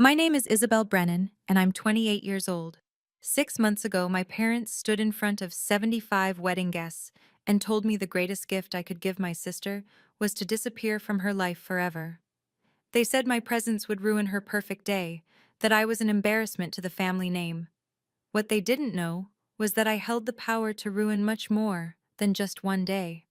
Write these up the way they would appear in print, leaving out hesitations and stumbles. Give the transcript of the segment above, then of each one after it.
My name is Isabel Brennan, and I'm 28 years old. 6 months ago, my parents stood in front of 75 wedding guests and told me the greatest gift I could give my sister was to disappear from her life forever. They said my presence would ruin her perfect day, that I was an embarrassment to the family name. What they didn't know was that I held the power to ruin much more than just one day.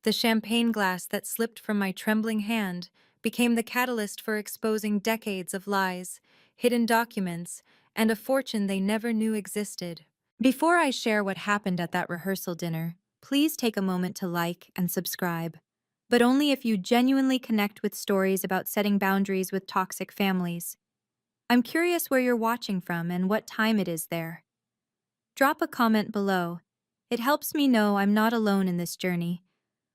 The champagne glass that slipped from my trembling hand became the catalyst for exposing decades of lies, hidden documents, and a fortune they never knew existed. Before I share what happened at that rehearsal dinner, please take a moment to like and subscribe. But only if you genuinely connect with stories about setting boundaries with toxic families. I'm curious where you're watching from and what time it is there. Drop a comment below. It helps me know I'm not alone in this journey.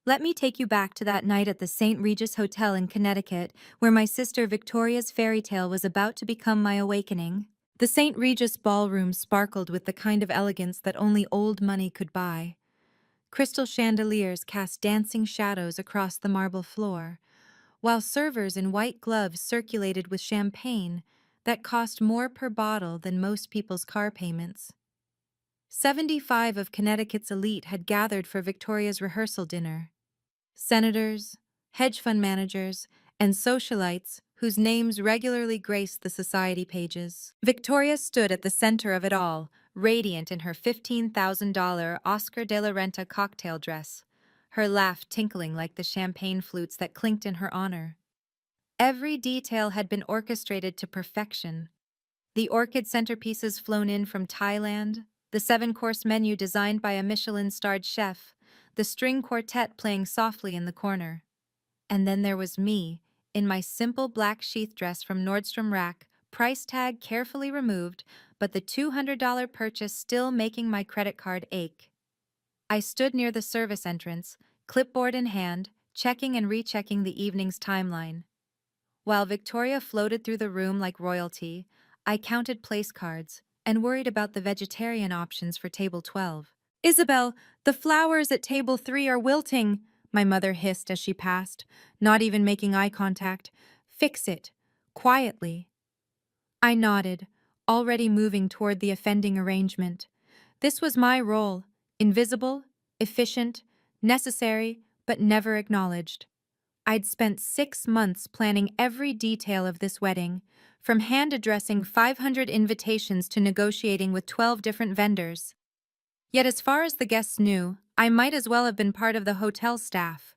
Let me take you back to that night at the St. Regis Hotel in Connecticut, where my sister Victoria's fairy tale was about to become my awakening. The St. Regis ballroom sparkled with the kind of elegance that only old money could buy. Crystal chandeliers cast dancing shadows across the marble floor, while servers in white gloves circulated with champagne that cost more per bottle than most people's car payments. 75 of Connecticut's elite had gathered for Victoria's rehearsal dinner. Senators, hedge fund managers, and socialites whose names regularly graced the society pages. Victoria stood at the center of it all, radiant in her $15,000 Oscar de la Renta cocktail dress, her laugh tinkling like the champagne flutes that clinked in her honor. Every detail had been orchestrated to perfection. The orchid centerpieces flown in from Thailand, the seven-course menu designed by a Michelin-starred chef, the string quartet playing softly in the corner. And then there was me, in my simple black sheath dress from Nordstrom Rack, price tag carefully removed, but the $200 purchase still making my credit card ache. I stood near the service entrance, clipboard in hand, checking and rechecking the evening's timeline. While Victoria floated through the room like royalty, I counted place cards and worried about the vegetarian options for table 12. Isabel, the flowers at table 3 are wilting, my mother hissed as she passed, not even making eye contact. Fix it. Quietly. I nodded, already moving toward the offending arrangement. This was my role, invisible, efficient, necessary, but never acknowledged. I'd spent 6 months planning every detail of this wedding, from hand-addressing 500 invitations to negotiating with 12 different vendors. Yet as far as the guests knew, I might as well have been part of the hotel staff.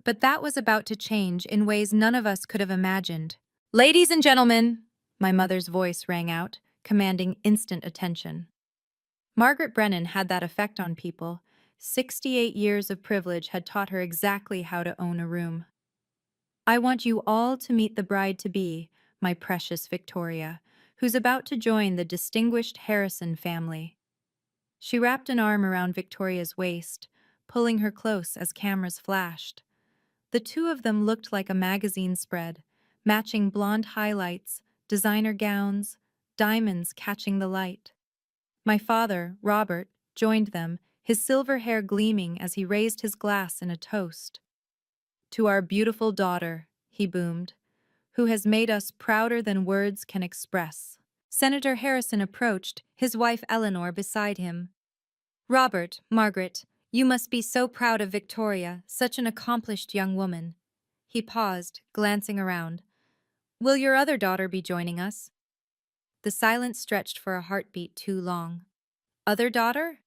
But that was about to change in ways none of us could have imagined. Ladies and gentlemen, my mother's voice rang out, commanding instant attention. Margaret Brennan had that effect on people. 68 years of privilege had taught her exactly how to own a room. I want you all to meet the bride-to-be, my precious Victoria, who's about to join the distinguished Harrison family. She wrapped an arm around Victoria's waist, pulling her close as cameras flashed. The two of them looked like a magazine spread, matching blonde highlights, designer gowns, diamonds catching the light. My father, Robert, joined them, his silver hair gleaming as he raised his glass in a toast. To our beautiful daughter, he boomed, who has made us prouder than words can express. Senator Harrison approached, his wife Eleanor beside him. Robert, Margaret, you must be so proud of Victoria, such an accomplished young woman. He paused, glancing around. Will your other daughter be joining us? The silence stretched for a heartbeat too long. Other daughter?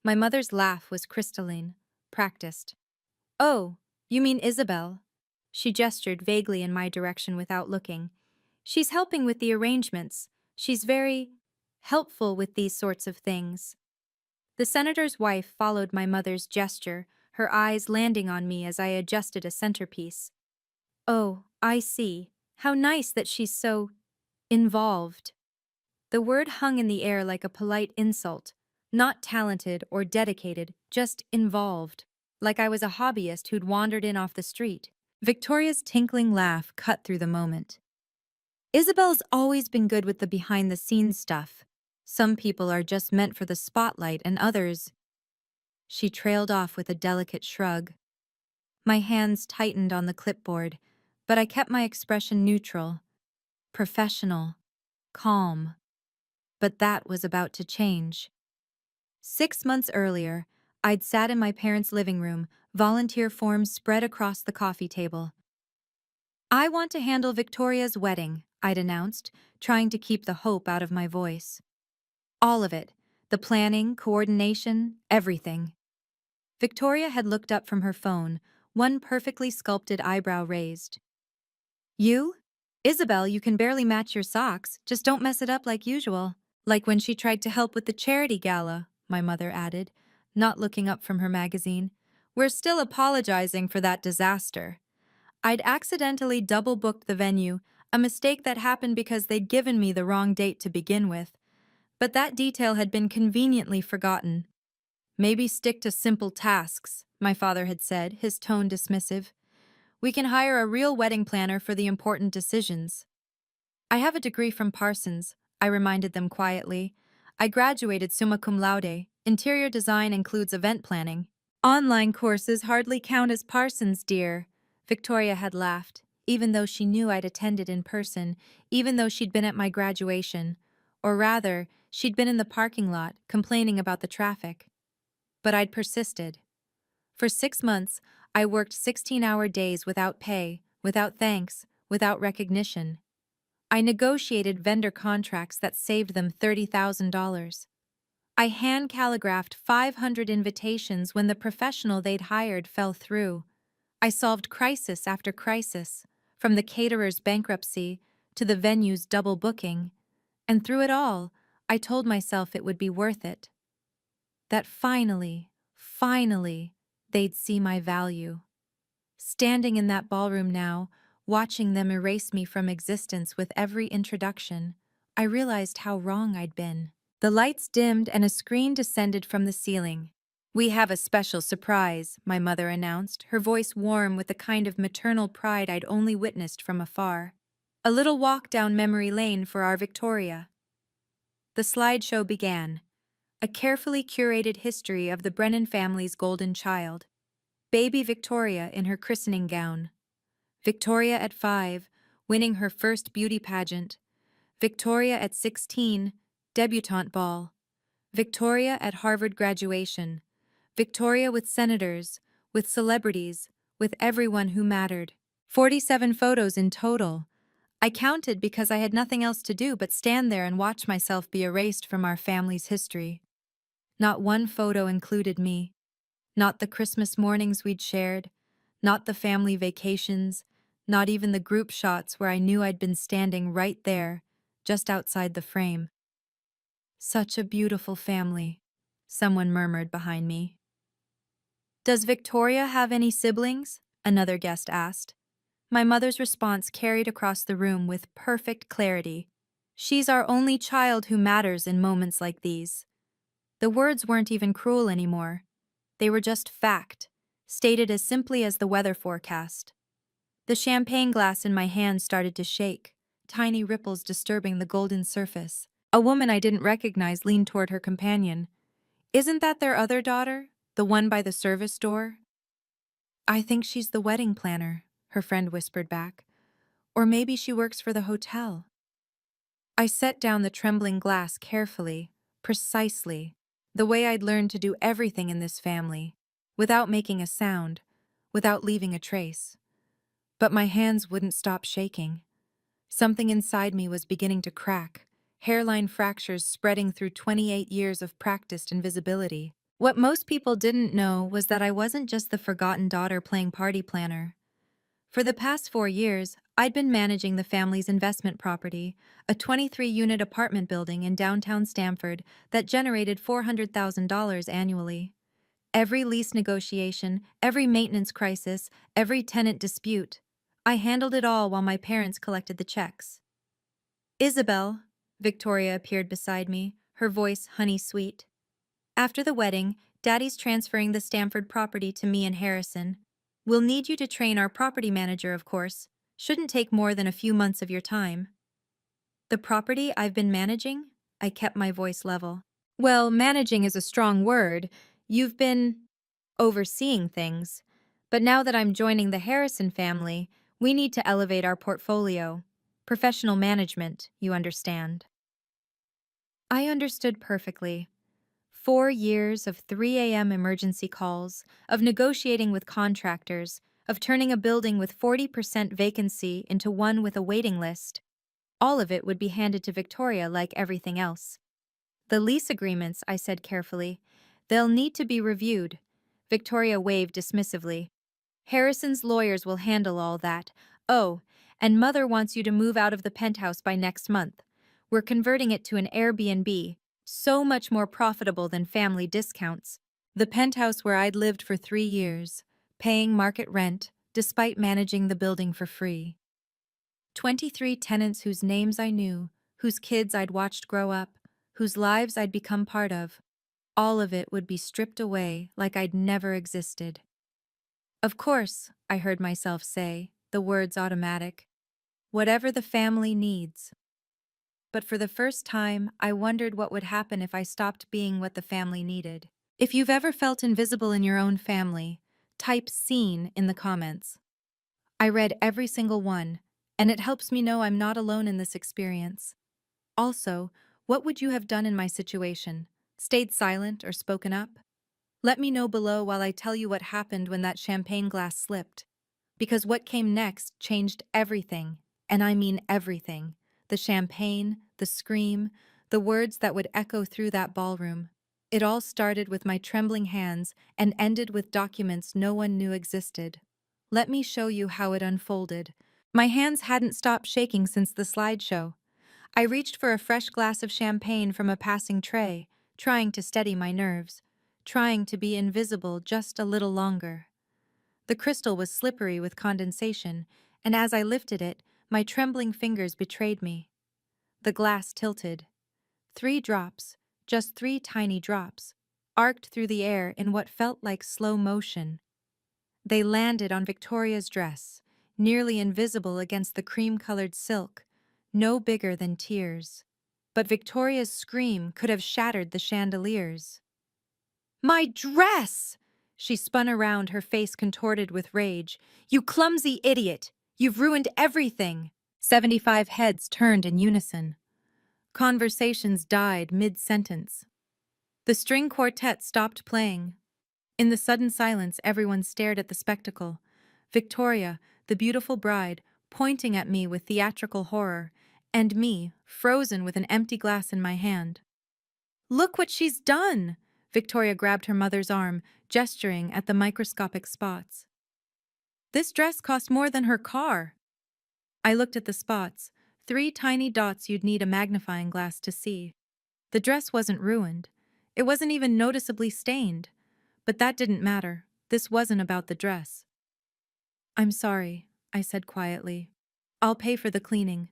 My mother's laugh was crystalline, practiced. Oh, you mean Isabel? She gestured vaguely in my direction without looking. She's helping with the arrangements. She's very helpful with these sorts of things. The senator's wife followed my mother's gesture, her eyes landing on me as I adjusted a centerpiece. Oh, I see. How nice that she's so involved. The word hung in the air like a polite insult. Not talented or dedicated, just involved. Like I was a hobbyist who'd wandered in off the street. Victoria's tinkling laugh cut through the moment. Isabel's always been good with the behind-the-scenes stuff. Some people are just meant for the spotlight and others. She trailed off with a delicate shrug. My hands tightened on the clipboard, but I kept my expression neutral. professional, calm. But that was about to change. 6 months earlier, I'd sat in my parents' living room, volunteer forms spread across the coffee table. I want to handle Victoria's wedding, I'd announced, trying to keep the hope out of my voice. All of it, the planning, coordination, everything. Victoria had looked up from her phone, one perfectly sculpted eyebrow raised. You? Isabel, you can barely match your socks, just don't mess it up like usual. Like when she tried to help with the charity gala, my mother added, not looking up from her magazine. We're still apologizing for that disaster. I'd accidentally double-booked the venue, a mistake that happened because they'd given me the wrong date to begin with. But that detail had been conveniently forgotten. Maybe stick to simple tasks, my father had said, his tone dismissive. We can hire a real wedding planner for the important decisions. I have a degree from Parsons, I reminded them quietly. I graduated summa cum laude. Interior design includes event planning. Online courses hardly count as Parsons, dear. Victoria had laughed, even though she knew I'd attended in person, even though she'd been at my graduation. Or rather, she'd been in the parking lot, complaining about the traffic. But I'd persisted. For 6 months, I worked 16-hour days without pay, without thanks, without recognition. I negotiated vendor contracts that saved them $30,000. I hand-calligraphed 500 invitations when the professional they'd hired fell through. I solved crisis after crisis, from the caterer's bankruptcy to the venue's double booking, and through it all, I told myself it would be worth it. That finally, they'd see my value. Standing in that ballroom now, watching them erase me from existence with every introduction, I realized how wrong I'd been. The lights dimmed and a screen descended from the ceiling. We have a special surprise, my mother announced, her voice warm with the kind of maternal pride I'd only witnessed from afar. A little walk down memory lane for our Victoria. The slideshow began, a carefully curated history of the Brennan family's golden child. Baby Victoria in her christening gown. Victoria at 5, winning her first beauty pageant. Victoria at 16, debutante ball. Victoria at Harvard graduation. Victoria with senators, with celebrities, with everyone who mattered. 47 photos in total. I counted because I had nothing else to do but stand there and watch myself be erased from our family's history. Not one photo included me. Not the Christmas mornings we'd shared, not the family vacations, not even the group shots where I knew I'd been standing right there, just outside the frame. Such a beautiful family, someone murmured behind me. Does Victoria have any siblings? Another guest asked. My mother's response carried across the room with perfect clarity. She's our only child who matters in moments like these. The words weren't even cruel anymore. They were just fact, stated as simply as the weather forecast. The champagne glass in my hand started to shake, tiny ripples disturbing the golden surface. A woman I didn't recognize leaned toward her companion. Isn't that their other daughter, the one by the service door? I think she's the wedding planner, her friend whispered back. Or maybe she works for the hotel. I set down the trembling glass carefully, precisely, the way I'd learned to do everything in this family, without making a sound, without leaving a trace. But my hands wouldn't stop shaking. Something inside me was beginning to crack, hairline fractures spreading through 28 years of practiced invisibility. What most people didn't know was that I wasn't just the forgotten daughter playing party planner. For the past 4 years, I'd been managing the family's investment property, a 23-unit apartment building in downtown Stamford that generated $400,000 annually. Every lease negotiation, every maintenance crisis, every tenant dispute. I handled it all while my parents collected the checks. Isabel, Victoria appeared beside me, her voice honey-sweet. After the wedding, Daddy's transferring the Stamford property to me and Harrison. We'll need you to train our property manager, of course. Shouldn't take more than a few months of your time. The property I've been managing? I kept my voice level. Well, managing is a strong word. You've been overseeing things. But now that I'm joining the Harrison family, we need to elevate our portfolio. Professional management, you understand. I understood perfectly. 4 years of 3 a.m. emergency calls, of negotiating with contractors, of turning a building with 40% vacancy into one with a waiting list. All of it would be handed to Victoria like everything else. The lease agreements, I said carefully. They'll need to be reviewed. Victoria waved dismissively. Harrison's lawyers will handle all that. Oh, and Mother wants you to move out of the penthouse by next month. We're converting it to an Airbnb, so much more profitable than family discounts. The penthouse where I'd lived for 3 years, paying market rent, despite managing the building for free. 23 tenants whose names I knew, whose kids I'd watched grow up, whose lives I'd become part of. All of it would be stripped away like I'd never existed. Of course, I heard myself say, the words automatic. Whatever the family needs. But for the first time, I wondered what would happen if I stopped being what the family needed. If you've ever felt invisible in your own family, type "seen" in the comments. I read every single one, and it helps me know I'm not alone in this experience. Also, what would you have done in my situation? Stayed silent or spoken up? Let me know below while I tell you what happened when that champagne glass slipped. Because what came next changed everything, and I mean everything. The champagne, the scream, the words that would echo through that ballroom. It all started with my trembling hands and ended with documents no one knew existed. Let me show you how it unfolded. My hands hadn't stopped shaking since the slideshow. I reached for a fresh glass of champagne from a passing tray, trying to steady my nerves, trying to be invisible just a little longer. The crystal was slippery with condensation, and as I lifted it, my trembling fingers betrayed me. The glass tilted. 3 drops, just 3 tiny drops, arced through the air in what felt like slow motion. They landed on Victoria's dress, nearly invisible against the cream-colored silk, no bigger than tears. But Victoria's scream could have shattered the chandeliers. "My dress!" She spun around, her face contorted with rage. "You clumsy idiot! You've ruined everything!" 75 heads turned in unison. Conversations died mid-sentence. The string quartet stopped playing. In the sudden silence, everyone stared at the spectacle. Victoria, the beautiful bride, pointing at me with theatrical horror, and me, frozen with an empty glass in my hand. "Look what she's done!" Victoria grabbed her mother's arm, gesturing at the microscopic spots. "This dress cost more than her car." I looked at the spots, 3 tiny dots you'd need a magnifying glass to see. The dress wasn't ruined. It wasn't even noticeably stained. But that didn't matter. This wasn't about the dress. "I'm sorry," I said quietly. "I'll pay for the cleaning."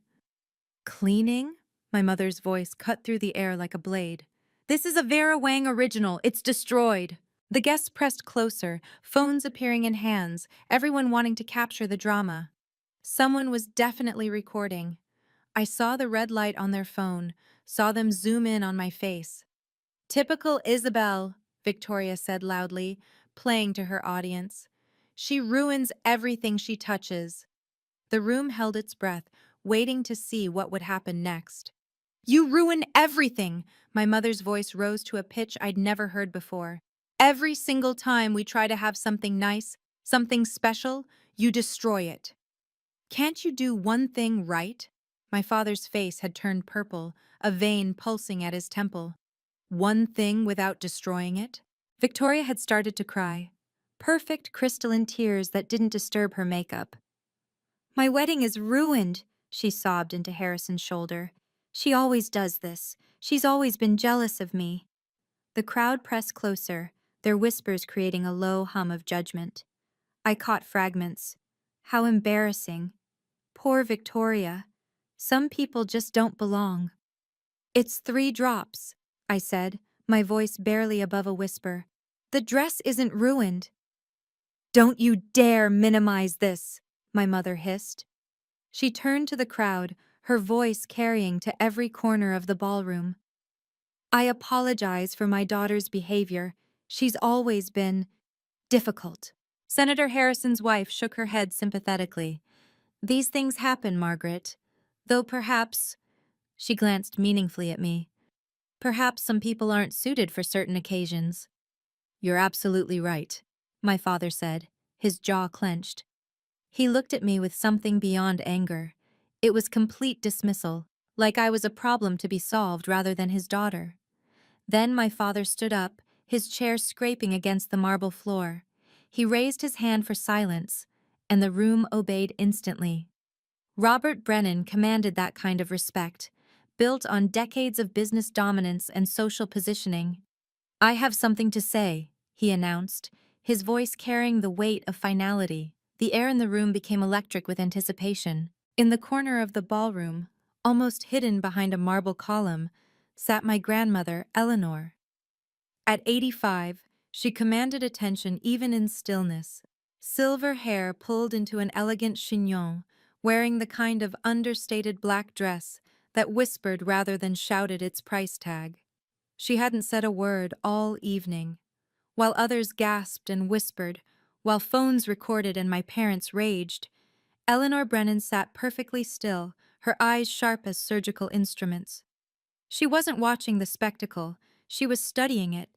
"Cleaning?" My mother's voice cut through the air like a blade. "This is a Vera Wang original. It's destroyed." The guests pressed closer, phones appearing in hands, everyone wanting to capture the drama. Someone was definitely recording. I saw the red light on their phone, saw them zoom in on my face. "Typical Isabel," Victoria said loudly, playing to her audience. "She ruins everything she touches." The room held its breath, waiting to see what would happen next. "You ruin everything!" My mother's voice rose to a pitch I'd never heard before. "Every single time we try to have something nice, something special, you destroy it. Can't you do one thing right?" My father's face had turned purple, a vein pulsing at his temple. "One thing without destroying it?" Victoria had started to cry. Perfect crystalline tears that didn't disturb her makeup. "My wedding is ruined," she sobbed into Harrison's shoulder. "She always does this. She's always been jealous of me." The crowd pressed closer, their whispers creating a low hum of judgment. I caught fragments. How embarrassing. Poor Victoria. Some people just don't belong. "It's 3 drops," I said, my voice barely above a whisper. "The dress isn't ruined." "Don't you dare minimize this," my mother hissed. She turned to the crowd, her voice carrying to every corner of the ballroom. "I apologize for my daughter's behavior. She's always been difficult." Senator Harrison's wife shook her head sympathetically. "These things happen, Margaret. Though perhaps, she glanced meaningfully at me, perhaps some people aren't suited for certain occasions. You're absolutely right, my father said, his jaw clenched. He looked at me with something beyond anger. It was complete dismissal, like I was a problem to be solved rather than his daughter. Then my father stood up, his chair scraping against the marble floor. He raised his hand for silence, and the room obeyed instantly. Robert Brennan commanded that kind of respect, built on decades of business dominance and social positioning. I have something to say, he announced, his voice carrying the weight of finality. The air in the room became electric with anticipation. In the corner of the ballroom, almost hidden behind a marble column, sat my grandmother, Eleanor. At 85, she commanded attention even in stillness. Silver hair pulled into an elegant chignon, wearing the kind of understated black dress that whispered rather than shouted its price tag. She hadn't said a word all evening. While others gasped and whispered, while phones recorded and my parents raged, Eleanor Brennan sat perfectly still, her eyes sharp as surgical instruments. She wasn't watching the spectacle, she was studying it,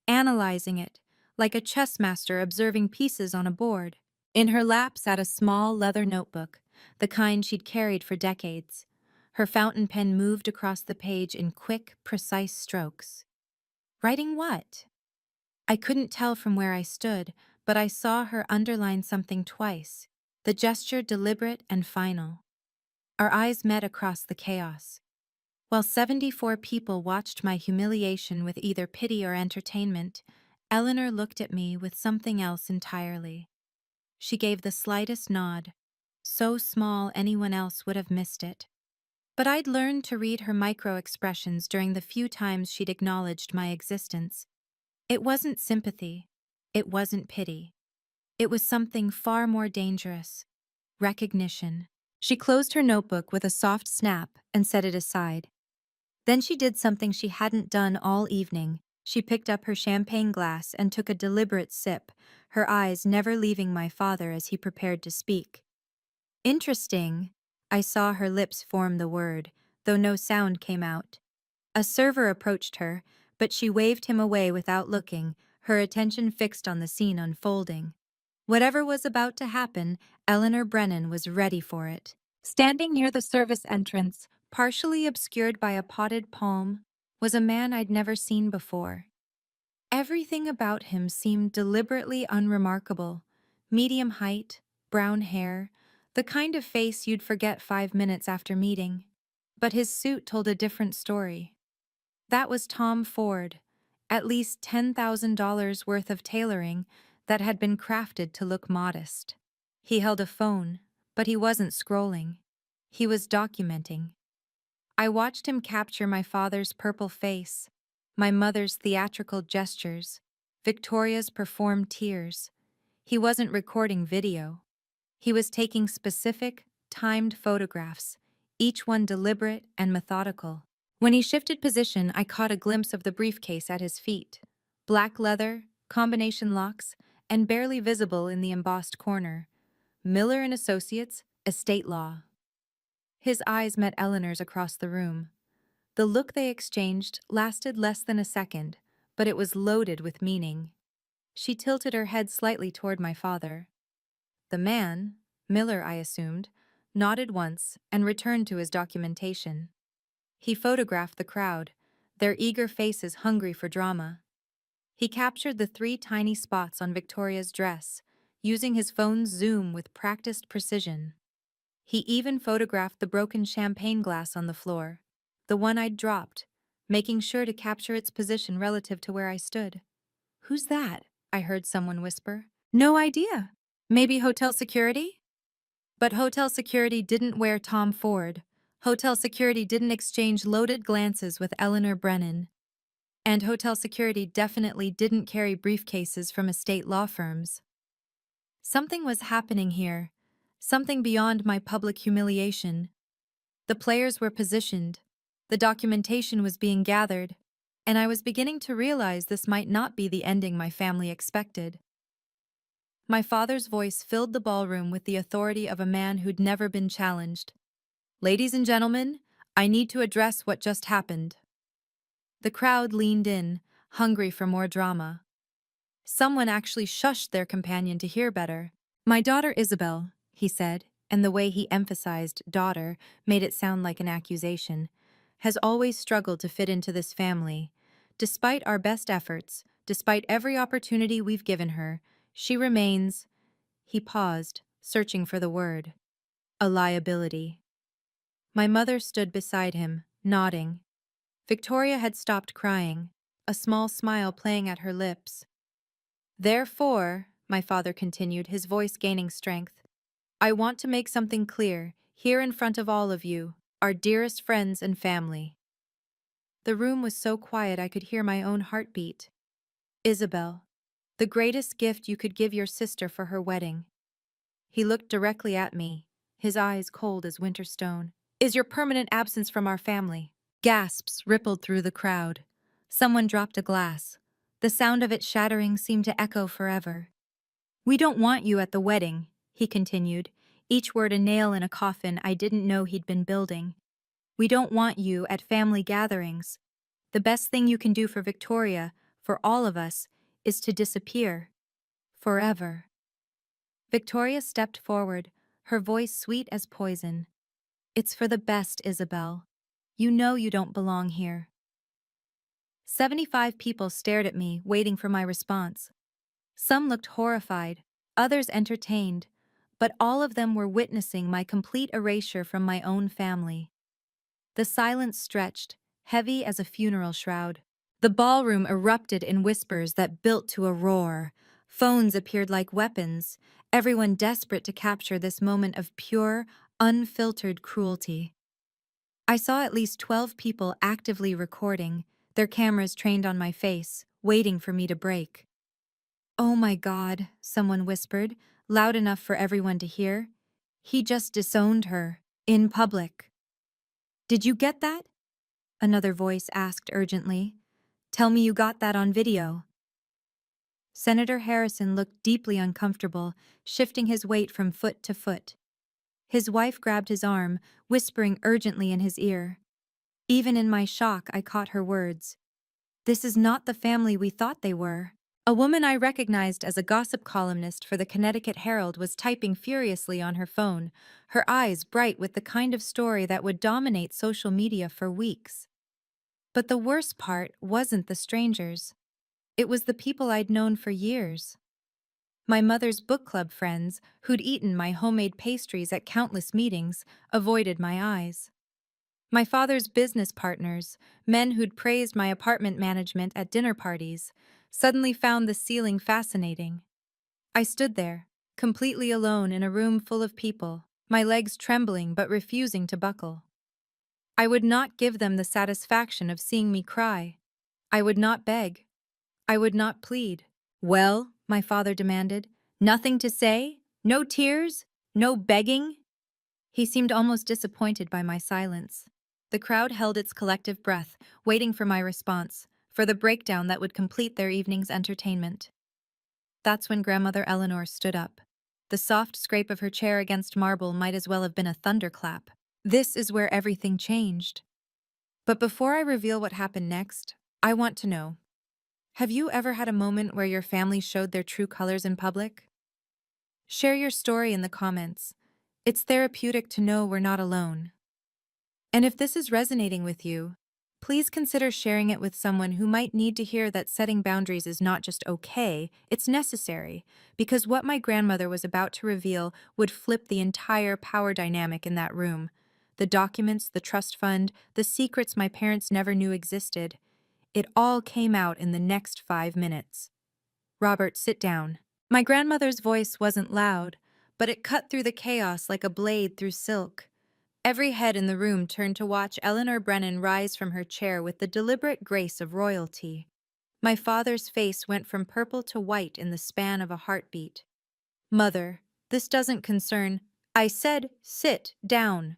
analyzing it, like a chess master observing pieces on a board. In her lap sat a small leather notebook, the kind she'd carried for decades. Her fountain pen moved across the page in quick, precise strokes. Writing what? I couldn't tell from where I stood, but I saw her underline something twice, the gesture deliberate and final. Our eyes met across the chaos. While 74 people watched my humiliation with either pity or entertainment, Eleanor looked at me with something else entirely. She gave the slightest nod, so small anyone else would have missed it. But I'd learned to read her micro-expressions during the few times she'd acknowledged my existence. It wasn't sympathy. It wasn't pity. It was something far more dangerous. Recognition. She closed her notebook with a soft snap and set it aside. Then she did something she hadn't done all evening. She picked up her champagne glass and took a deliberate sip, her eyes never leaving my father as he prepared to speak. Interesting. I saw her lips form the word, though no sound came out. A server approached her, but she waved him away without looking, her attention fixed on the scene unfolding. Whatever was about to happen, Eleanor Brennan was ready for it. Standing near the service entrance, partially obscured by a potted palm, was a man I'd never seen before. Everything about him seemed deliberately unremarkable. Medium height, brown hair, the kind of face you'd forget 5 minutes after meeting. But his suit told a different story. That was Tom Ford, at least $10,000 worth of tailoring that had been crafted to look modest. He held a phone, but he wasn't scrolling. He was documenting. I watched him capture my father's purple face, my mother's theatrical gestures, Victoria's performed tears. He wasn't recording video. He was taking specific, timed photographs, each one deliberate and methodical. When he shifted position, I caught a glimpse of the briefcase at his feet. Black leather, combination locks, and barely visible in the embossed corner. Miller and Associates, Estate Law. His eyes met Eleanor's across the room. The look they exchanged lasted less than a second, but it was loaded with meaning. She tilted her head slightly toward my father. The man, Miller I assumed, nodded once and returned to his documentation. He photographed the crowd, their eager faces hungry for drama. He captured the 3 tiny spots on Victoria's dress, using his phone's zoom with practiced precision. He even photographed the broken champagne glass on the floor, the one I'd dropped, making sure to capture its position relative to where I stood. "Who's that?" I heard someone whisper. "No idea. Maybe hotel security?" But hotel security didn't wear Tom Ford. Hotel security didn't exchange loaded glances with Eleanor Brennan. And hotel security definitely didn't carry briefcases from estate law firms. Something was happening here, something beyond my public humiliation. The players were positioned, the documentation was being gathered, and I was beginning to realize this might not be the ending my family expected. My father's voice filled the ballroom with the authority of a man who'd never been challenged. Ladies and gentlemen, I need to address what just happened. The crowd leaned in, hungry for more drama. Someone actually shushed their companion to hear better. My daughter Isabel, he said, and the way he emphasized daughter made it sound like an accusation, has always struggled to fit into this family. Despite our best efforts, despite every opportunity we've given her, she remains, he paused, searching for the word, a liability. My mother stood beside him, nodding. Victoria had stopped crying, a small smile playing at her lips. Therefore, my father continued, his voice gaining strength, I want to make something clear, here in front of all of you, our dearest friends and family. The room was so quiet I could hear my own heartbeat. Isabel, the greatest gift you could give your sister for her wedding. He looked directly at me, his eyes cold as winter stone. Is your permanent absence from our family. Gasps rippled through the crowd. Someone dropped a glass. The sound of it shattering seemed to echo forever. We don't want you at the wedding, he continued, each word a nail in a coffin I didn't know he'd been building. We don't want you at family gatherings. The best thing you can do for Victoria, for all of us, is to disappear. Forever. Victoria stepped forward, her voice sweet as poison. It's for the best, Isabel. You know you don't belong here. 75 people stared at me, waiting for my response. Some looked horrified, others entertained, but all of them were witnessing my complete erasure from my own family. The silence stretched, heavy as a funeral shroud. The ballroom erupted in whispers that built to a roar. Phones appeared like weapons, everyone desperate to capture this moment of pure, unfiltered cruelty. I saw at least 12 people actively recording, their cameras trained on my face, waiting for me to break. Oh my God, someone whispered, loud enough for everyone to hear. He just disowned her, in public. Did you get that? Another voice asked urgently. Tell me you got that on video. Senator Harrison looked deeply uncomfortable, shifting his weight from foot to foot. His wife grabbed his arm, whispering urgently in his ear. Even in my shock, I caught her words. This is not the family we thought they were. A woman I recognized as a gossip columnist for the Connecticut Herald was typing furiously on her phone, her eyes bright with the kind of story that would dominate social media for weeks. But the worst part wasn't the strangers. It was the people I'd known for years. My mother's book club friends, who'd eaten my homemade pastries at countless meetings, avoided my eyes. My father's business partners, men who'd praised my apartment management at dinner parties, suddenly found the ceiling fascinating. I stood there, completely alone in a room full of people, my legs trembling but refusing to buckle. I would not give them the satisfaction of seeing me cry. I would not beg. I would not plead. Well, my father demanded, nothing to say? No tears? No begging? He seemed almost disappointed by my silence. The crowd held its collective breath, waiting for my response, for the breakdown that would complete their evening's entertainment. That's when Grandmother Eleanor stood up. The soft scrape of her chair against marble might as well have been a thunderclap. This is where everything changed. But before I reveal what happened next, I want to know, have you ever had a moment where your family showed their true colors in public? Share your story in the comments. It's therapeutic to know we're not alone. And if this is resonating with you, please consider sharing it with someone who might need to hear that setting boundaries is not just okay, it's necessary, because what my grandmother was about to reveal would flip the entire power dynamic in that room. The documents, the trust fund, the secrets my parents never knew existed. It all came out in the next 5 minutes. Robert, sit down. My grandmother's voice wasn't loud, but it cut through the chaos like a blade through silk. Every head in the room turned to watch Eleanor Brennan rise from her chair with the deliberate grace of royalty. My father's face went from purple to white in the span of a heartbeat. Mother, this doesn't concern. I said, sit down.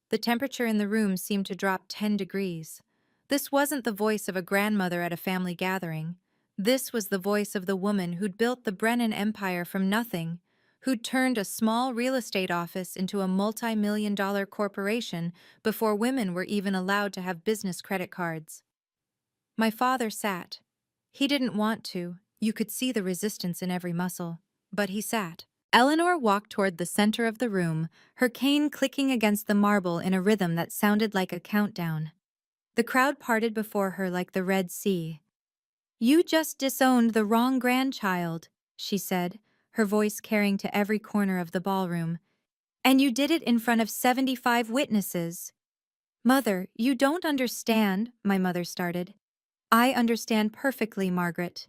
The temperature in the room seemed to drop 10 degrees. This wasn't the voice of a grandmother at a family gathering. This was the voice of the woman who'd built the Brennan empire from nothing, who'd turned a small real estate office into a multi-million-dollar corporation before women were even allowed to have business credit cards. My father sat. He didn't want to. You could see the resistance in every muscle. But he sat. Eleanor walked toward the center of the room, her cane clicking against the marble in a rhythm that sounded like a countdown. The crowd parted before her like the Red Sea. "You just disowned the wrong grandchild," she said, her voice carrying to every corner of the ballroom. "And you did it in front of 75 witnesses." "Mother, you don't understand," my mother started. "I understand perfectly, Margaret."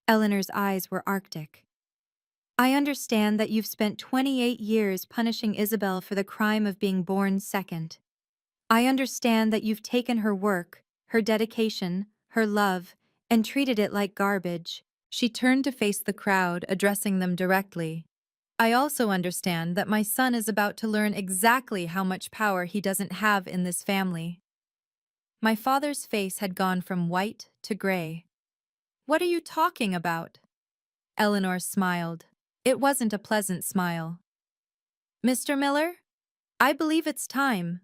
Eleanor's eyes were arctic. "I understand that you've spent 28 years punishing Isabel for the crime of being born second. I understand that you've taken her work, her dedication, her love, and treated it like garbage." She turned to face the crowd, addressing them directly. "I also understand that my son is about to learn exactly how much power he doesn't have in this family." My father's face had gone from white to gray. "What are you talking about?" Eleanor smiled. It wasn't a pleasant smile. "Mr. Miller, I believe it's time."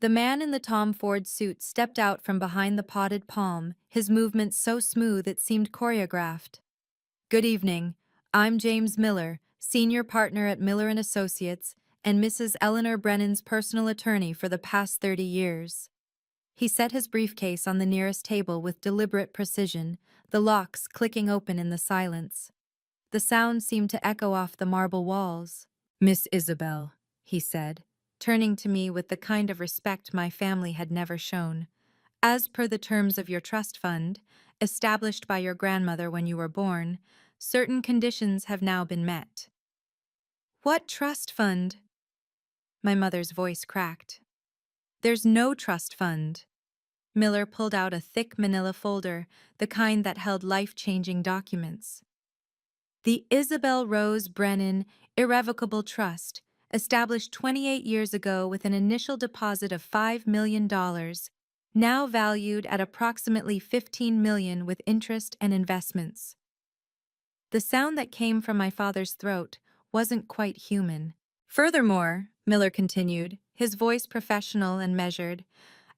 The man in the Tom Ford suit stepped out from behind the potted palm, his movements so smooth it seemed choreographed. "Good evening. I'm James Miller, senior partner at Miller & Associates, and Mrs. Eleanor Brennan's personal attorney for the past 30 years. He set his briefcase on the nearest table with deliberate precision, the locks clicking open in the silence. The sound seemed to echo off the marble walls. "Miss Isabel," he said, turning to me with the kind of respect my family had never shown. "As per the terms of your trust fund, established by your grandmother when you were born, certain conditions have now been met." "What trust fund?" My mother's voice cracked. "There's no trust fund." Miller pulled out a thick manila folder, the kind that held life-changing documents. "The Isabel Rose Brennan Irrevocable Trust, established 28 years ago with an initial deposit of $5 million, now valued at approximately $15 million with interest and investments." The sound that came from my father's throat wasn't quite human. "Furthermore," Miller continued, his voice professional and measured,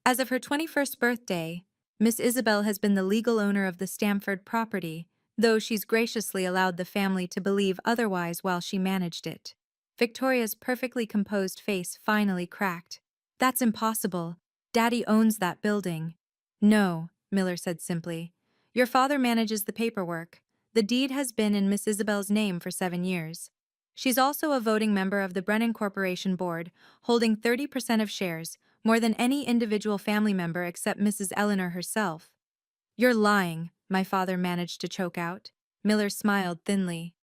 "as of her 21st birthday, Miss Isabel has been the legal owner of the Stamford property, though she's graciously allowed the family to believe otherwise while she managed it." Victoria's perfectly composed face finally cracked. "That's impossible. Daddy owns that building." "No," Miller said simply. "Your father manages the paperwork. The deed has been in Miss Isabel's name for 7 years. She's also a voting member of the Brennan Corporation Board, holding 30% of shares, more than any individual family member except Mrs. Eleanor herself." "You're lying," my father managed to choke out. Miller smiled thinly.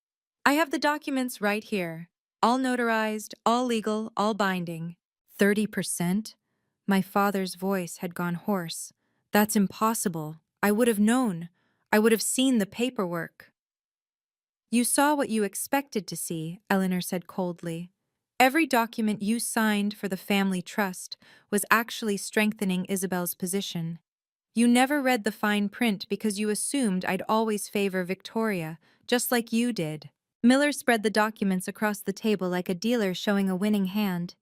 "I have the documents right here. All notarized, all legal, all binding." 30%? My father's voice had gone hoarse. "That's impossible. I would have known. I would have seen the paperwork." "You saw what you expected to see," Eleanor said coldly. "Every document you signed for the family trust was actually strengthening Isabel's position. You never read the fine print because you assumed I'd always favor Victoria, just like you did." Miller spread the documents across the table like a dealer showing a winning hand.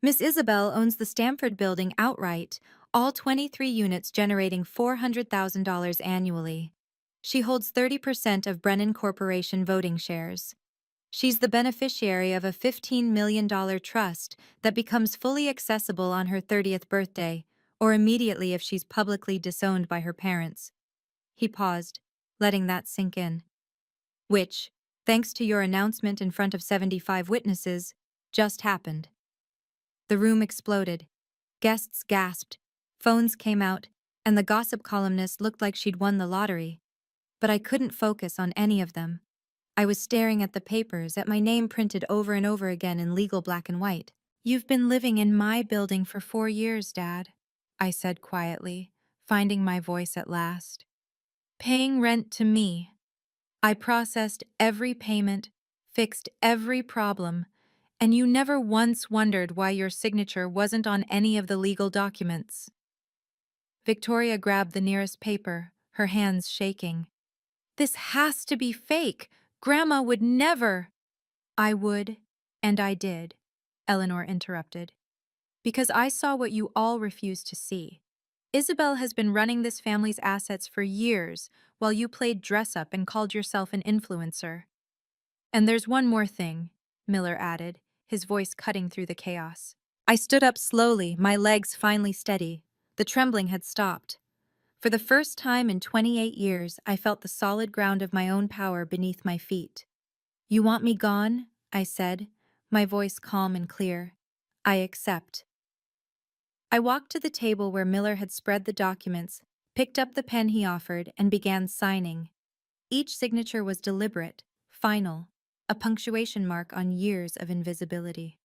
"Miss Isabel owns the Stamford building outright, all 23 units generating $400,000 annually. She holds 30% of Brennan Corporation voting shares. She's the beneficiary of a $15 million trust that becomes fully accessible on her 30th birthday, or immediately if she's publicly disowned by her parents." He paused, letting that sink in. "Which, thanks to your announcement in front of 75 witnesses, just happened." The room exploded. Guests gasped, phones came out, and the gossip columnist looked like she'd won the lottery. But I couldn't focus on any of them. I was staring at the papers, at my name printed over and over again in legal black and white. "You've been living in my building for 4 years, Dad," I said quietly, finding my voice at last. "Paying rent to me. I processed every payment, fixed every problem, and you never once wondered why your signature wasn't on any of the legal documents." Victoria grabbed the nearest paper, her hands shaking. "This has to be fake. Grandma would never." I would, and I did, Eleanor interrupted, because I saw what you all refused to see. Isabel has been running this family's assets for years while you played dress up and called yourself an influencer. And there's one more thing, Miller added, his voice cutting through the chaos. I stood up slowly, my legs finally steady. The trembling had stopped. For the first time in 28 years, I felt the solid ground of my own power beneath my feet. You want me gone? I said, my voice calm and clear. I accept. I walked to the table where Miller had spread the documents, picked up the pen he offered, and began signing. Each signature was deliberate, final, a punctuation mark on years of invisibility.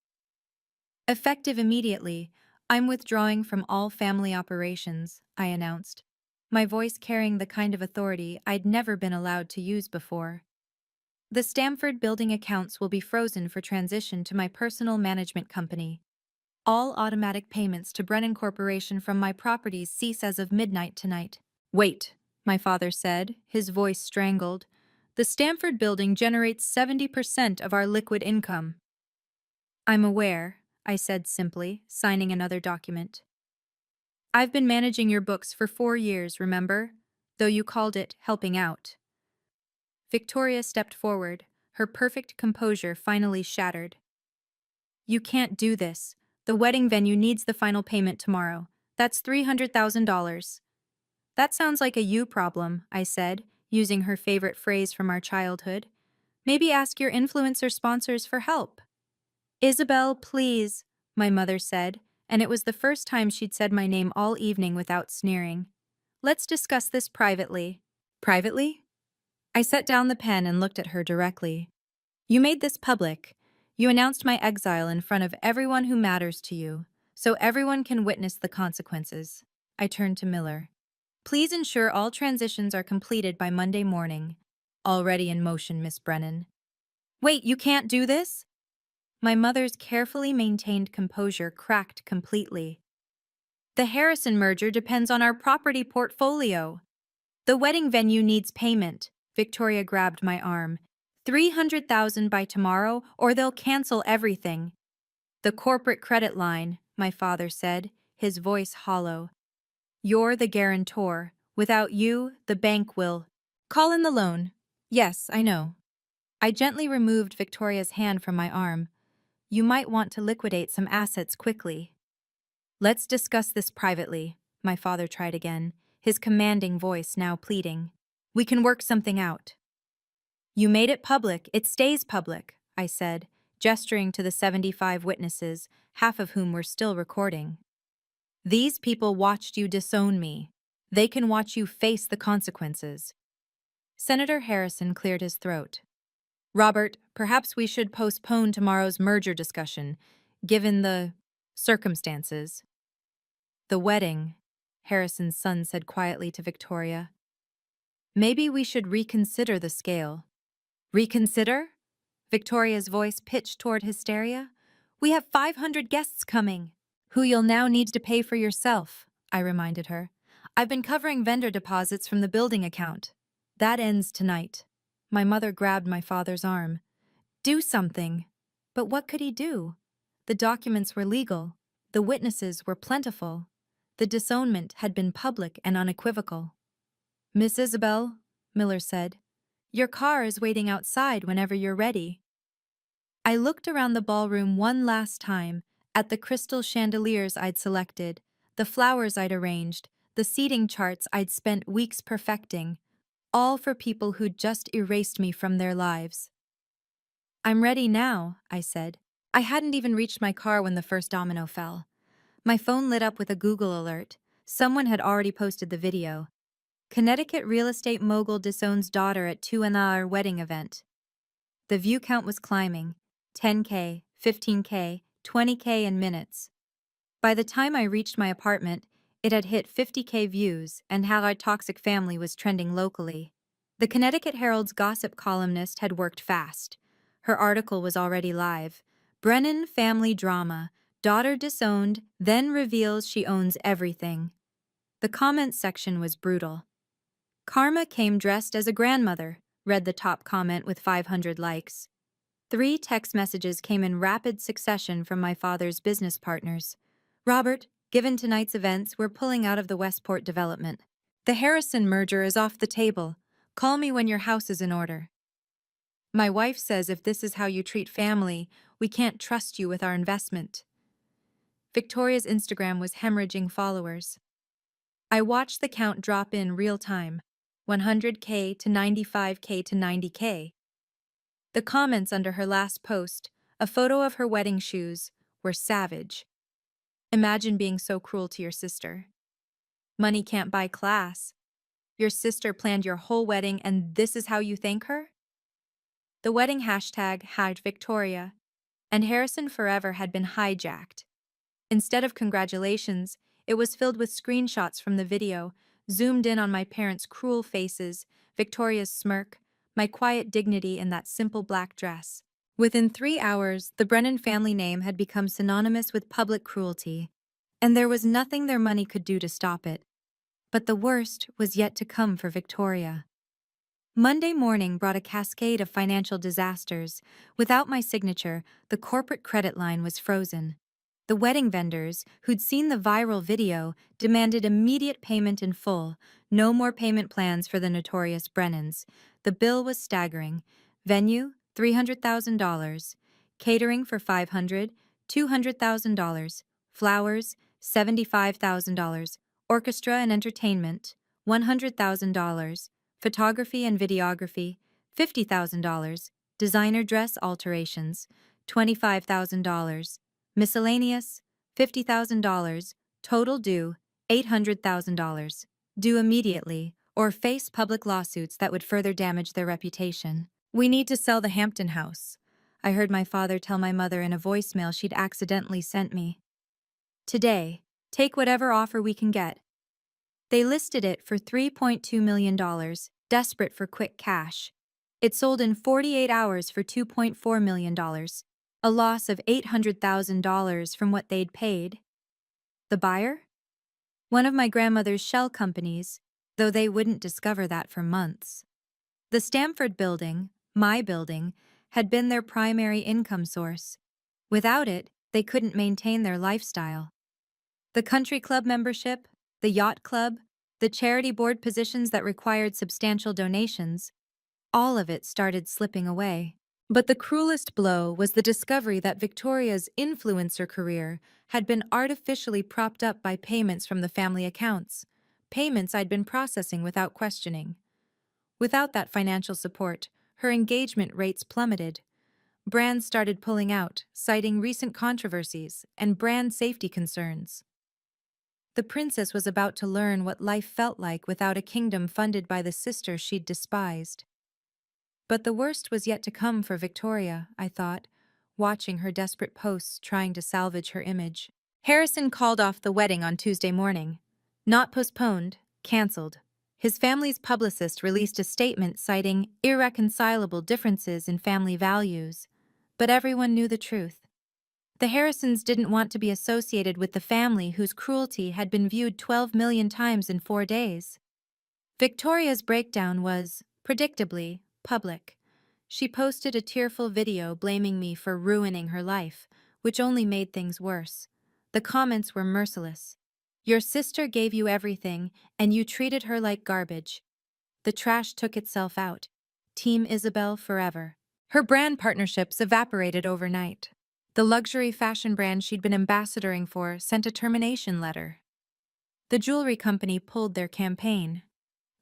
Effective immediately, I'm withdrawing from all family operations, I announced, my voice carrying the kind of authority I'd never been allowed to use before. The Stamford building accounts will be frozen for transition to my personal management company. All automatic payments to Brennan Corporation from my properties cease as of midnight tonight. Wait, my father said, his voice strangled. The Stamford building generates 70% of our liquid income. I'm aware, I said simply, signing another document. I've been managing your books for 4 years, remember? Though you called it helping out. Victoria stepped forward, her perfect composure finally shattered. You can't do this. The wedding venue needs the final payment tomorrow. That's $300,000. That sounds like a you problem, I said, using her favorite phrase from our childhood. Maybe ask your influencer sponsors for help. Isabel, please, my mother said, and it was the first time she'd said my name all evening without sneering. Let's discuss this privately. Privately? I set down the pen and looked at her directly. You made this public. You announced my exile in front of everyone who matters to you, so everyone can witness the consequences. I turned to Miller. Please ensure all transitions are completed by Monday morning. Already in motion, Miss Brennan. Wait, you can't do this? My mother's carefully maintained composure cracked completely. The Harrison merger depends on our property portfolio. The wedding venue needs payment. Victoria grabbed my arm. 300,000 by tomorrow, or they'll cancel everything. The corporate credit line, my father said, his voice hollow. You're the guarantor. Without you, the bank will. Call in the loan. Yes, I know. I gently removed Victoria's hand from my arm. You might want to liquidate some assets quickly. Let's discuss this privately, my father tried again, his commanding voice now pleading. We can work something out. You made it public, it stays public, I said, gesturing to the 75 witnesses, half of whom were still recording. These people watched you disown me. They can watch you face the consequences. Senator Harrison cleared his throat. Robert, perhaps we should postpone tomorrow's merger discussion, given the circumstances. The wedding, Harrison's son said quietly to Victoria. Maybe we should reconsider the scale. Reconsider? Victoria's voice pitched toward hysteria. We have 500 guests coming, who you'll now need to pay for yourself, I reminded her. I've been covering vendor deposits from the building account. That ends tonight. My mother grabbed my father's arm. Do something. But what could he do? The documents were legal. The witnesses were plentiful. The disownment had been public and unequivocal. Miss Isabel, Miller said, your car is waiting outside whenever you're ready. I looked around the ballroom one last time, at the crystal chandeliers I'd selected, the flowers I'd arranged, the seating charts I'd spent weeks perfecting, all for people who'd just erased me from their lives. I'm ready now, I said. I hadn't even reached my car when the first domino fell. My phone lit up with a Google alert. Someone had already posted the video. Connecticut real estate mogul disowns daughter at 2 wedding event. The view count was climbing. 10K, 15K, 20K in minutes. By the time I reached my apartment, it had hit 50K views, and how our toxic family was trending locally. The Connecticut Herald's gossip columnist had worked fast. Her article was already live. Brennan family drama. Daughter disowned, then reveals she owns everything. The comments section was brutal. Karma came dressed as a grandmother, read the top comment with 500 likes. 3 text messages came in rapid succession from my father's business partners. Robert, given tonight's events, we're pulling out of the Westport development. The Harrison merger is off the table. Call me when your house is in order. My wife says if this is how you treat family, we can't trust you with our investment. Victoria's Instagram was hemorrhaging followers. I watched the count drop in real time, 100K to 95K to 90K. The comments under her last post, a photo of her wedding shoes, were savage. Imagine being so cruel to your sister. Money can't buy class. Your sister planned your whole wedding and this is how you thank her? The wedding hashtag had Victoria, and Harrison Forever had been hijacked. Instead of congratulations, it was filled with screenshots from the video, zoomed in on my parents' cruel faces, Victoria's smirk, my quiet dignity in that simple black dress. Within 3 hours, the Brennan family name had become synonymous with public cruelty, and there was nothing their money could do to stop it. But the worst was yet to come for Victoria. Monday morning brought a cascade of financial disasters. Without my signature, the corporate credit line was frozen. The wedding vendors, who'd seen the viral video, demanded immediate payment in full, no more payment plans for the notorious Brennans. The bill was staggering. Venue, $300,000. Catering for $500, $200,000. Flowers, $75,000. Orchestra and entertainment, $100,000. Photography and videography, $50,000. Designer dress alterations, $25,000. Miscellaneous, $50,000. Total due, $800,000. Due immediately, or face public lawsuits that would further damage their reputation. We need to sell the Hampton house, I heard my father tell my mother in a voicemail she'd accidentally sent me. Today, take whatever offer we can get. They listed it for $3.2 million, desperate for quick cash. It sold in 48 hours for $2.4 million, a loss of $800,000 from what they'd paid. The buyer? One of my grandmother's shell companies, though they wouldn't discover that for months. The Stamford building, my building, had been their primary income source. Without it, they couldn't maintain their lifestyle. The country club membership, the yacht club, the charity board positions that required substantial donations, all of it started slipping away. But the cruelest blow was the discovery that Victoria's influencer career had been artificially propped up by payments from the family accounts, payments I'd been processing without questioning. Without that financial support, her engagement rates plummeted. Brands started pulling out, citing recent controversies and brand safety concerns. The princess was about to learn what life felt like without a kingdom funded by the sister she'd despised. But the worst was yet to come for Victoria, I thought, watching her desperate posts trying to salvage her image. Harrison called off the wedding on Tuesday morning. Not postponed, cancelled. His family's publicist released a statement citing irreconcilable differences in family values. But everyone knew the truth. The Harrisons didn't want to be associated with the family whose cruelty had been viewed 12 million times in 4 days. Victoria's breakdown was, predictably, public. She posted a tearful video blaming me for ruining her life, which only made things worse. The comments were merciless. Your sister gave you everything, and you treated her like garbage. The trash took itself out. Team Isabel forever. Her brand partnerships evaporated overnight. The luxury fashion brand she'd been ambassadoring for sent a termination letter. The jewelry company pulled their campaign.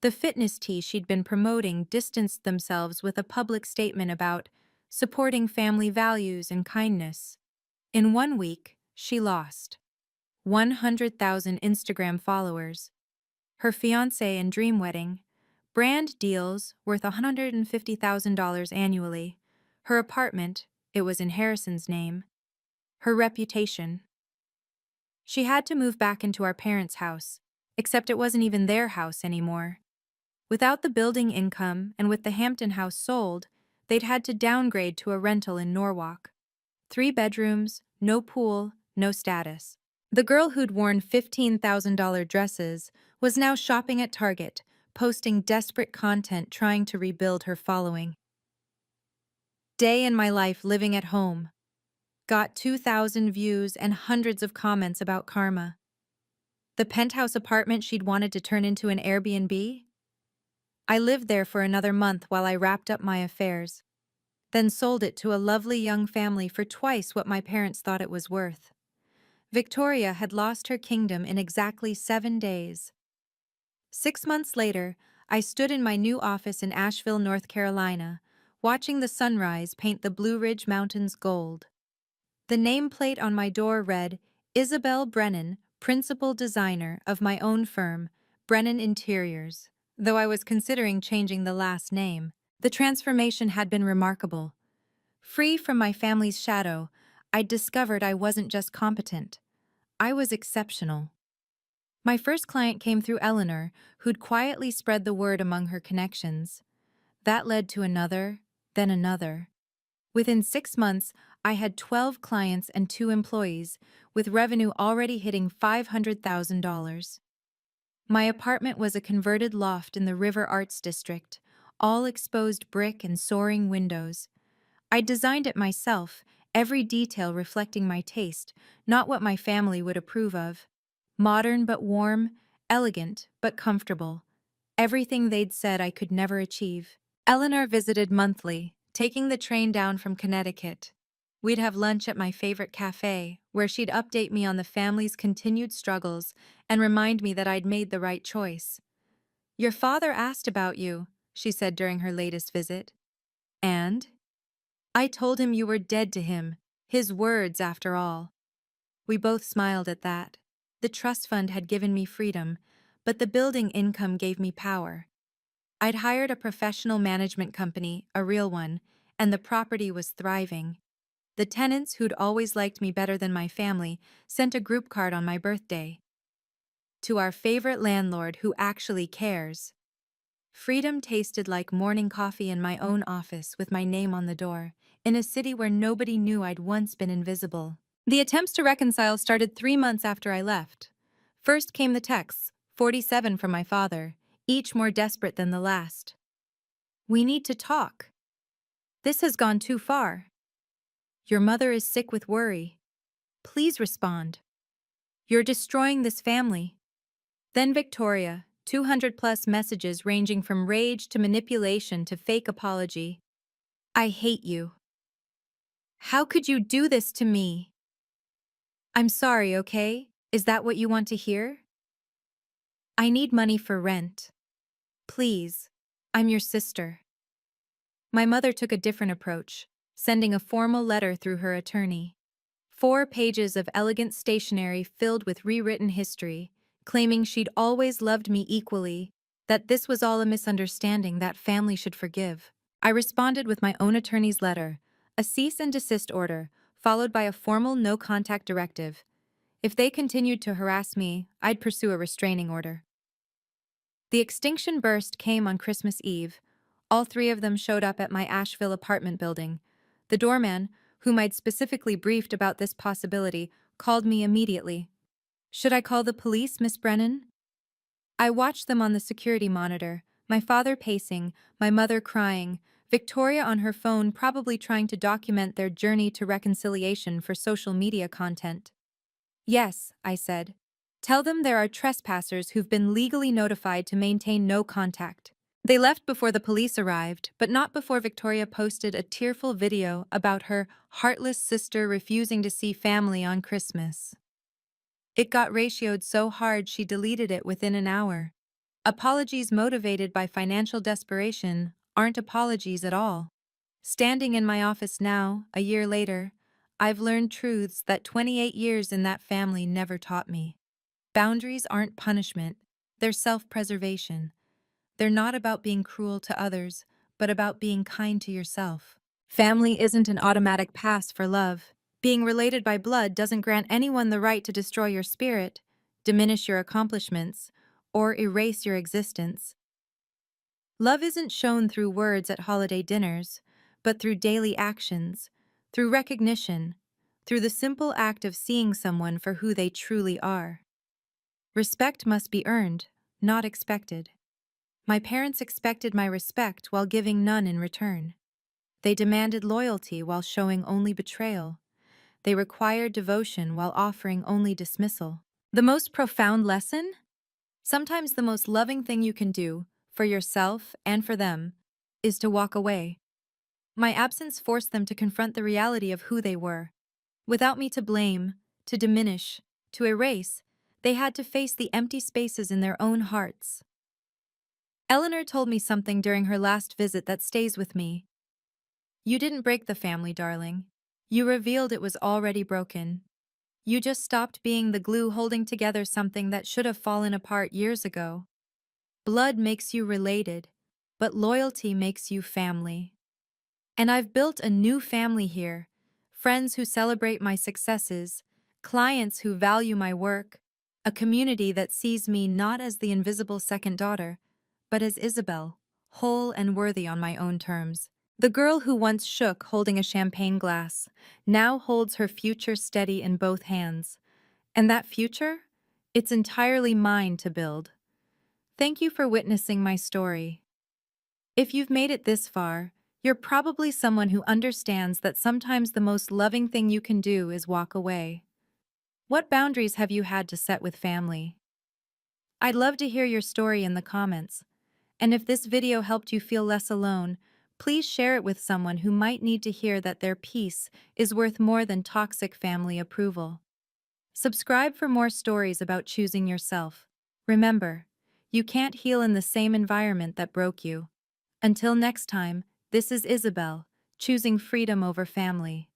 The fitness tea she'd been promoting distanced themselves with a public statement about supporting family values and kindness. In 1 week, she lost 100,000 Instagram followers. Her fiancé and dream wedding, brand deals worth $150,000 annually. Her apartment, it was in Harrison's name. Her reputation. She had to move back into our parents' house, except it wasn't even their house anymore. Without the building income and with the Hampton house sold, they'd had to downgrade to a rental in Norwalk. 3 bedrooms, no pool, no status. The girl who'd worn $15,000 dresses was now shopping at Target, posting desperate content trying to rebuild her following. Day in my life living at home. Got 2,000 views and hundreds of comments about karma. The penthouse apartment she'd wanted to turn into an Airbnb? I lived there for another month while I wrapped up my affairs, then sold it to a lovely young family for twice what my parents thought it was worth. Victoria had lost her kingdom in exactly 7 days. 6 months later, I stood in my new office in Asheville, North Carolina, watching the sunrise paint the Blue Ridge Mountains gold. The nameplate on my door read, Isabel Brennan, principal designer of my own firm, Brennan Interiors. Though I was considering changing the last name, the transformation had been remarkable. Free from my family's shadow, I'd discovered I wasn't just competent. I was exceptional. My first client came through Eleanor, who'd quietly spread the word among her connections. That led to another, then another. Within 6 months, I had 12 clients and 2 employees, with revenue already hitting $500,000. My apartment was a converted loft in the River Arts District, all exposed brick and soaring windows. I designed it myself, every detail reflecting my taste, not what my family would approve of. Modern but warm, elegant but comfortable. Everything they'd said I could never achieve. Eleanor visited monthly, taking the train down from Connecticut. We'd have lunch at my favorite cafe, where she'd update me on the family's continued struggles and remind me that I'd made the right choice. "Your father asked about you," she said during her latest visit. "And?" "I told him you were dead to him. His words, after all." We both smiled at that. The trust fund had given me freedom, but the building income gave me power. I'd hired a professional management company, a real one, and the property was thriving. The tenants, who'd always liked me better than my family, sent a group card on my birthday. "To our favorite landlord who actually cares." Freedom tasted like morning coffee in my own office with my name on the door, in a city where nobody knew I'd once been invisible. The attempts to reconcile started 3 months after I left. First came the texts, 47 from my father, each more desperate than the last. "We need to talk. This has gone too far. Your mother is sick with worry. Please respond. You're destroying this family." Then Victoria, 200 plus messages ranging from rage to manipulation to fake apology. "I hate you. How could you do this to me? I'm sorry, okay? Is that what you want to hear? I need money for rent. Please. I'm your sister." My mother took a different approach, sending a formal letter through her attorney. 4 pages of elegant stationery filled with rewritten history, claiming she'd always loved me equally, that this was all a misunderstanding that family should forgive. I responded with my own attorney's letter, a cease and desist order, followed by a formal no-contact directive. If they continued to harass me, I'd pursue a restraining order. The extinction burst came on Christmas Eve. All 3 of them showed up at my Asheville apartment building. The doorman, whom I'd specifically briefed about this possibility, called me immediately. "Should I call the police, Miss Brennan?" I watched them on the security monitor, my father pacing, my mother crying, Victoria on her phone probably trying to document their journey to reconciliation for social media content. "Yes," I said. "Tell them there are trespassers who've been legally notified to maintain no contact." They left before the police arrived, but not before Victoria posted a tearful video about her heartless sister refusing to see family on Christmas. It got ratioed so hard she deleted it within an hour. Apologies motivated by financial desperation aren't apologies at all. Standing in my office now, a year later, I've learned truths that 28 years in that family never taught me. Boundaries aren't punishment, they're self-preservation. They're not about being cruel to others, but about being kind to yourself. Family isn't an automatic pass for love. Being related by blood doesn't grant anyone the right to destroy your spirit, diminish your accomplishments, or erase your existence. Love isn't shown through words at holiday dinners, but through daily actions, through recognition, through the simple act of seeing someone for who they truly are. Respect must be earned, not expected. My parents expected my respect while giving none in return. They demanded loyalty while showing only betrayal. They required devotion while offering only dismissal. The most profound lesson? Sometimes the most loving thing you can do, for yourself and for them, is to walk away. My absence forced them to confront the reality of who they were. Without me to blame, to diminish, to erase, they had to face the empty spaces in their own hearts. Eleanor told me something during her last visit that stays with me. You didn't break the family, darling. You revealed it was already broken. You just stopped being the glue holding together something that should have fallen apart years ago. Blood makes you related, but loyalty makes you family. And I've built a new family here. Friends who celebrate my successes, clients who value my work, a community that sees me not as the invisible second daughter, but as Isabel, whole and worthy on my own terms. The girl who once shook holding a champagne glass now holds her future steady in both hands. And that future? It's entirely mine to build. Thank you for witnessing my story. If you've made it this far, you're probably someone who understands that sometimes the most loving thing you can do is walk away. What boundaries have you had to set with family? I'd love to hear your story in the comments. And if this video helped you feel less alone, please share it with someone who might need to hear that their peace is worth more than toxic family approval. Subscribe for more stories about choosing yourself. Remember, you can't heal in the same environment that broke you. Until next time, this is Isabel, choosing freedom over family.